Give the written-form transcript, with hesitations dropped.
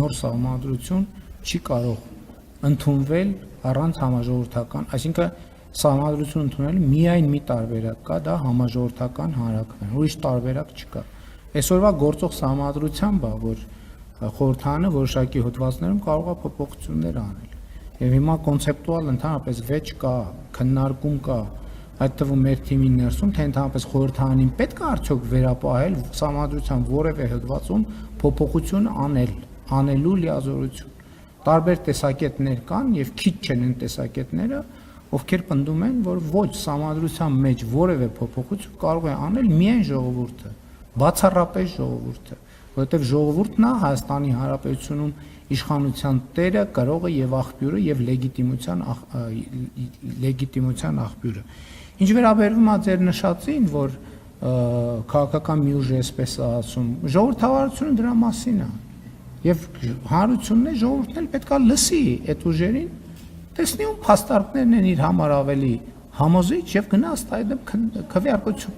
նոր սահմանադրություն չի կարող ընդունվել առանց համաժողովրդական, այսինքն սահմանադրություն ընդունելու միայն մի տարբերակ կա, դա համաժողովրդական հանրաքվեն, ուրիշ տարբերակ չկա։ Այսօրվա գործող սահմանադրությամբ, որ խորհրդարանը որոշակի հոդվածներում կարող է փոփոխություններ անել։ Եվ հիմա կոնցեպտուալ ընդհանրապես վեճ կա, քննարկում կա, այդ թվում մեր թիմի ներսում, թե ընդհանրապես խորհրդարանին պետք է արդյոք վերապահել սահմանադրության որևէ հոդվածում փոփոխություն անելու լիազորություն։ Տարբեր տեսակետներ կան եւ քիչ չեն այն տեսակետները, ովքեր պնդում են, որ ոչ սահմանադրության մեջ որևէ փոփոխություն կարող է անել միայն ժողովուրդը, բացառապես ժողովուրդը, որովհետեւ ժողովուրդն է Հայաստանի Հանրապետությունում իշխանության տերը, կրողը եւ աղբյուրը եւ լեգիտիմության աղբյուրը։ Ինչ վերաբերվում է ձեր նշածին, որ քաղաքական մի ուժ էսպես է ասում, ժողովրդավարությունը դրա մասին է։ Եվ հանրությունն է, ժողովուրդն էլ պետք է լսի այդ ուժերին, տեսնի ում փաստարկներն են իր համար ավելի համոզիչ եւ գնա ըստ այդմ քվեարկություն